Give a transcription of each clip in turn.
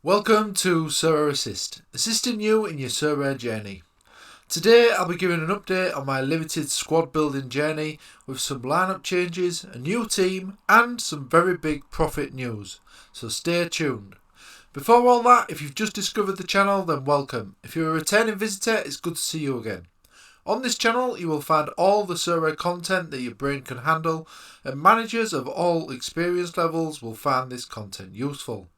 Welcome to Sorare Assist, assisting you in your Sorare journey. Today I'll be giving an update on my limited squad building journey with some lineup changes, a new team and some very big profit news, so stay tuned. Before all that, if you've just discovered the channel then welcome. If you're a returning visitor, it's good to see you again. On this channel you will find all the Sorare content that your brain can handle, and managers of all experience levels will find this content useful.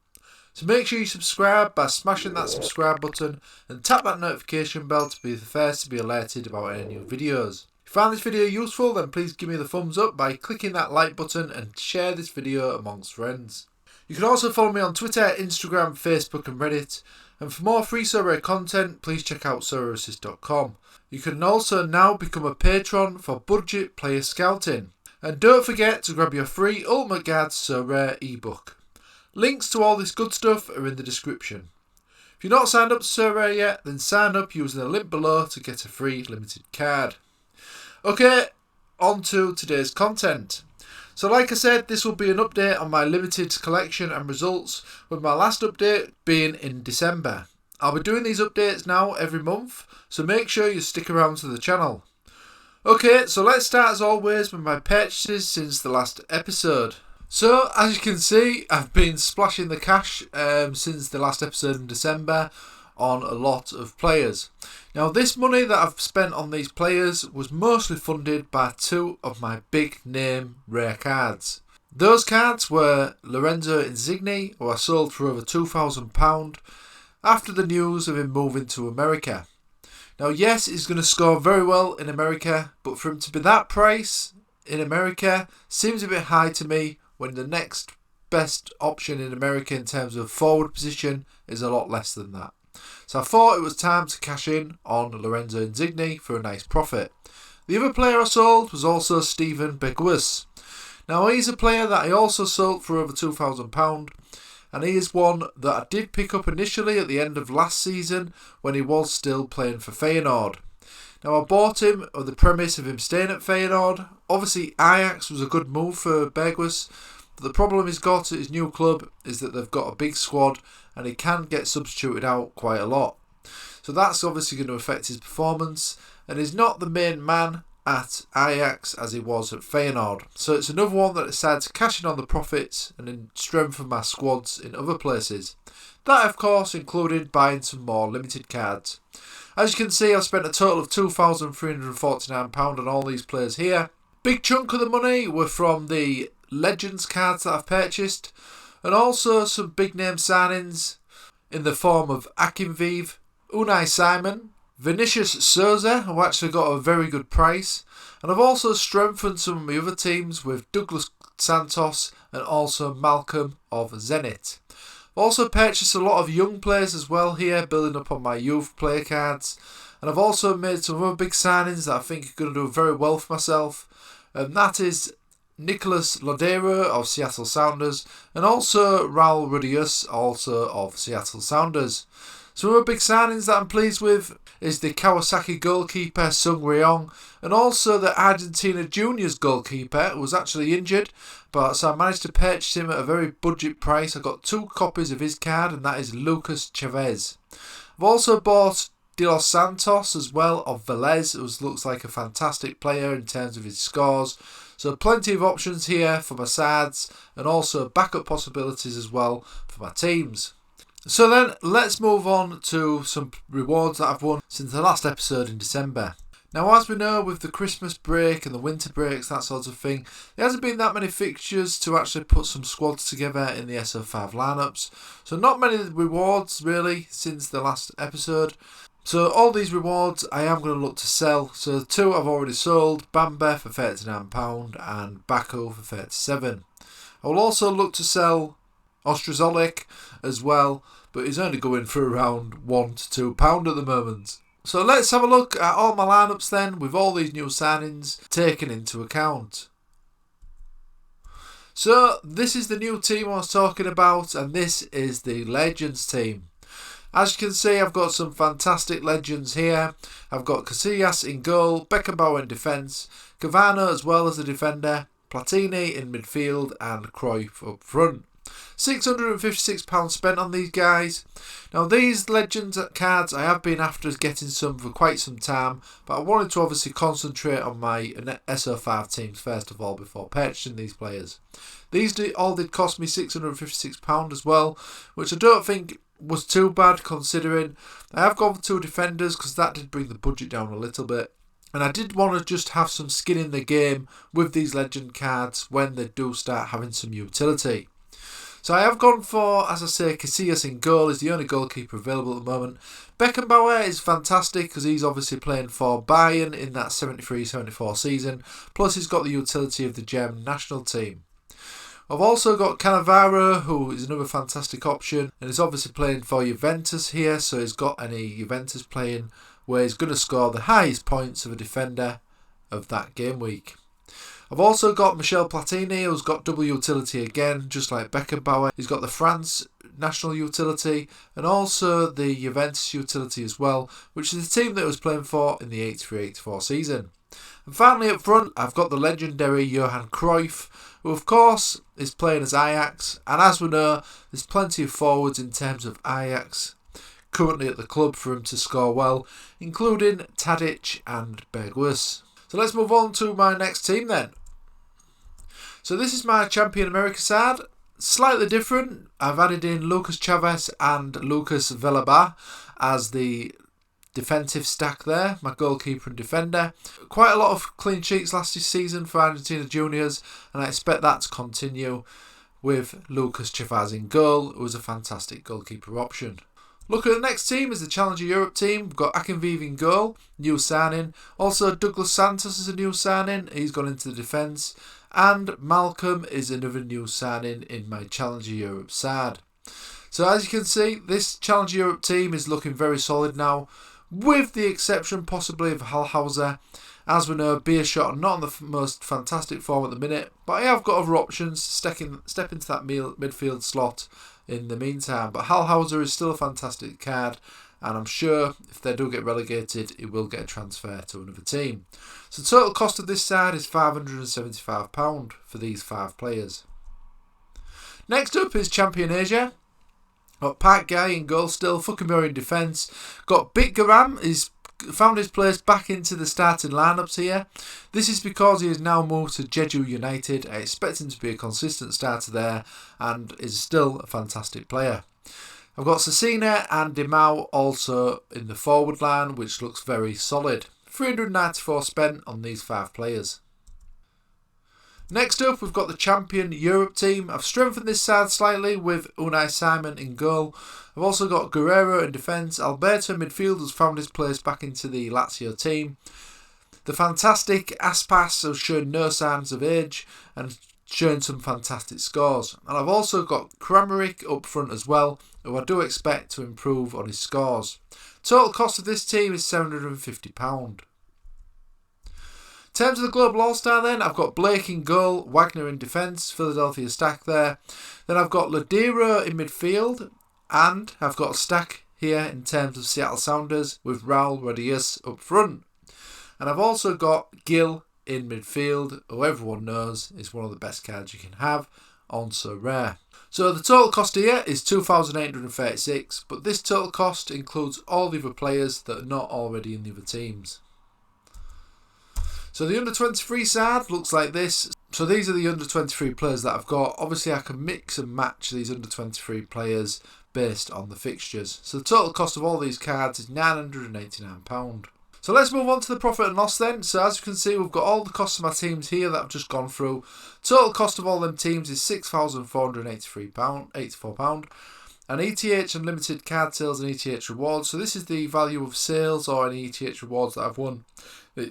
So make sure you subscribe by smashing that subscribe button and tap that notification bell to be the first to be alerted about any new videos. If you found this video useful, then please give me the thumbs up by clicking that like button and share this video amongst friends. You can also follow me on Twitter, Instagram, Facebook and Reddit. And for more free Sorare content, please check out SorareAssist.com. You can also now become a patron for budget player scouting. And don't forget to grab your free Ultimate Guide Sorare ebook. Links to all this good stuff are in the description. If you're not signed up to Sorare yet, then sign up using the link below to get a free limited card. Okay, on to today's content. So like I said, this will be an update on my limited collection and results, with my last update being in December. I'll be doing these updates now every month, so make sure you stick around to the channel. Okay, so let's start as always with my purchases since the last episode. So, as you can see, I've been splashing the cash since the last episode in December on a lot of players. Now, this money that I've spent on these players was mostly funded by two of my big name rare cards. Those cards were Lorenzo Insigne, who I sold for over £2,000 after the news of him moving to America. Now, yes, he's going to score very well in America, but for him to be that price in America seems a bit high to me, when the next best option in America in terms of forward position is a lot less than that. So I thought it was time to cash in on Lorenzo Insigne for a nice profit. The other player I sold was also Steven Berghuis. Now he's a player that I also sold for over £2,000, and he is one that I did pick up initially at the end of last season when he was still playing for Feyenoord. Now I bought him on the premise of him staying at Feyenoord. Obviously Ajax was a good move for Berghuis, but the problem he's got at his new club is that they've got a big squad and he can get substituted out quite a lot. So that's obviously going to affect his performance, and he's not the main man at Ajax as he was at Feyenoord. So it's another one that I decided to cash in on the profits and then strengthen my squads in other places. That of course included buying some more limited cards. As you can see, I've spent a total of £2,349 on all these players here. Big chunk of the money were from the Legends cards that I've purchased, and also some big name signings in the form of Akinvive, Unai Simon, Vinicius Souza, who actually got a very good price, and I've also strengthened some of my other teams with Douglas Santos and also Malcolm of Zenit. I've also purchased a lot of young players as well here, building up on my youth player cards, and I've also made some other big signings that I think are going to do very well for myself, and that is Nicolas Lodero of Seattle Sounders and also Raul Rudius, also of Seattle Sounders. Some other big signings that I'm pleased with is the Kawasaki goalkeeper Sung Ryong, and also the Argentina Juniors goalkeeper who was actually injured, but so I managed to purchase him at a very budget price. I got 2 copies of his card, and that is Lucas Chavez. I've also bought De Los Santos as well of Velez, who looks like a fantastic player in terms of his scores. So plenty of options here for my sides, and also backup possibilities as well for my teams. So then let's move on to some rewards that I've won since the last episode in December. Now, as we know, with the Christmas break and the winter breaks, that sort of thing, there hasn't been that many fixtures to actually put some squads together in the SO5 lineups. So not many rewards really since the last episode. So all these rewards I am going to look to sell. So the 2 I've already sold, Bamba for £39 and Baku for £37. I will also look to sell Ostrazolik as well, but he's only going for around £1 to £2 at the moment. So let's have a look at all my lineups then, with all these new signings taken into account. So this is the new team I was talking about, and this is the Legends team. As you can see, I've got some fantastic legends here. I've got Casillas in goal, Beckenbauer in defence, Cavano as well as the defender, Platini in midfield and Cruyff up front. £656 spent on these guys. Now these Legends cards I have been after getting some for quite some time, but I wanted to obviously concentrate on my SO5 teams first of all before purchasing these players. These all did cost me £656 as well, which I don't think was too bad considering I have gone for 2 defenders because that did bring the budget down a little bit. And I did want to just have some skin in the game with these legend cards when they do start having some utility. So I have gone for, as I say, Casillas in goal. Is the only goalkeeper available at the moment. Beckenbauer is fantastic because he's obviously playing for Bayern in that 73-74 season. Plus he's got the utility of the German national team. I've also got Cannavaro, who is another fantastic option, and he's obviously playing for Juventus here, so he's got any Juventus playing where he's going to score the highest points of a defender of that game week. I've also got Michel Platini, who's got double utility again, just like Beckenbauer. He's got the France national utility and also the Juventus utility as well, which is the team that he was playing for in the 83-84 season. And finally up front, I've got the legendary Johan Cruyff, who of course is playing as Ajax, and as we know, there's plenty of forwards in terms of Ajax currently at the club for him to score well, including Tadic and Berghuis. So let's move on to my next team then. So this is my Champion America side, slightly different. I've added in Lucas Chavez and Lucas Velaba as the defensive stack there, my goalkeeper and defender. Quite a lot of clean sheets last season for Argentina Juniors, and I expect that to continue with Lucas Chavez in goal, who was a fantastic goalkeeper option. Looking at the next team is the Challenger Europe team. We've got Akinvive in goal, new signing. Also Douglas Santos is a new signing, he's gone into the defence. And Malcolm is another new signing in my Challenger Europe side. So as you can see, this Challenger Europe team is looking very solid now, with the exception possibly of Hallhauser. As we know, Beerschot are not on the most fantastic form at the minute, but I have got other options to step into that midfield slot in the meantime. But Hallhauser is still a fantastic card, and I'm sure if they do get relegated, it will get a transfer to another team. So the total cost of this side is £575 for these 5 players. Next up is Champion Asia. Got Park Guy in goal still, Fukumura in defence. Got Bitgaram, he's found his place back into the starting lineups here. This is because he has now moved to Jeju United. I expect him to be a consistent starter there and is still a fantastic player. I've got Cecina and Dimao also in the forward line, which looks very solid. 394 spent on these 5 players. Next up, we've got the Champion Europe team. I've strengthened this side slightly with Unai Simon in goal. I've also got Guerrero in defence. Alberto in midfield has found his place back into the Lazio team. The fantastic Aspas has shown no signs of age and shown some fantastic scores. And I've also got Kramaric up front as well, who I do expect to improve on his scores. Total cost of this team is £750. In terms of the Global All-Star then, I've got Blake in goal, Wagner in defence, Philadelphia stack there. Then I've got Ladero in midfield, and I've got a stack here in terms of Seattle Sounders with Raul Rodius up front. And I've also got Gil in midfield, who everyone knows is one of the best cards you can have on Sorare. So the total cost here is £2,836, but this total cost includes all the other players that are not already in the other teams. So the under-23 side looks like this. So these are the under-23 players that I've got. Obviously I can mix and match these under-23 players based on the fixtures. So the total cost of all these cards is £989. So let's move on to the profit and loss then. So as you can see, we've got all the costs of my teams here that I've just gone through. Total cost of all them teams is £6,484. And ETH Unlimited card sales and ETH rewards. So this is the value of sales or any ETH rewards that I've won,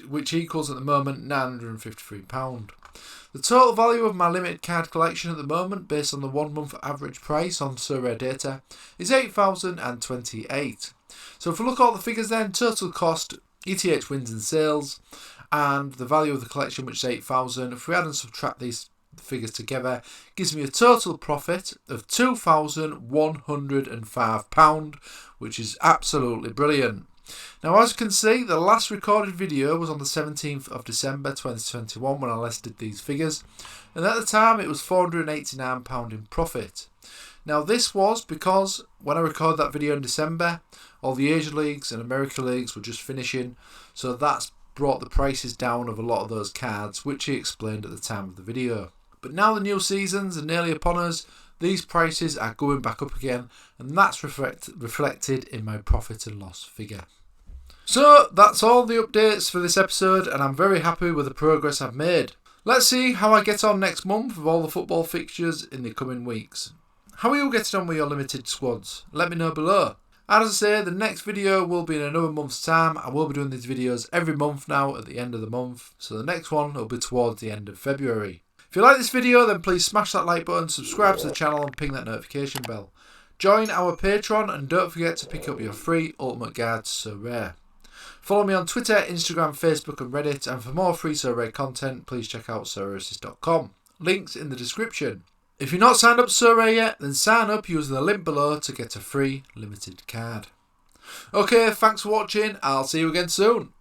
which equals at the moment £953. The total value of my limited card collection at the moment, based on the 1 month average price on Sorare data, is £8,028. So if we look at all the figures then, total cost, ETH wins and sales, and the value of the collection, which is £8,000. If we add and subtract these figures together, gives me a total profit of £2,105, which is absolutely brilliant. Now as you can see, the last recorded video was on the 17th of December 2021 when I listed these figures, and at the time it was £489 in profit. Now this was because when I recorded that video in December, all the Asia leagues and America leagues were just finishing, so that's brought the prices down of a lot of those cards, which he explained at the time of the video. But now the new seasons are nearly upon us, these prices are going back up again, and that's reflected in my profit and loss figure. So that's all the updates for this episode, and I'm very happy with the progress I've made. Let's see how I get on next month with all the football fixtures in the coming weeks. How are you getting on with your limited squads? Let me know below. As I say, the next video will be in another month's time. I will be doing these videos every month now at the end of the month, so the next one will be towards the end of February. If you like this video, then please smash that like button, subscribe to the channel and ping that notification bell. Join our Patreon and don't forget to pick up your free Ultimate Guide to Sorare. Follow me on Twitter, Instagram, Facebook and Reddit, and for more free Sorare content, please check out SorareAssist.com. Links in the description. If you're not signed up to Sorare yet, then sign up using the link below to get a free limited card. Okay, thanks for watching. I'll see you again soon.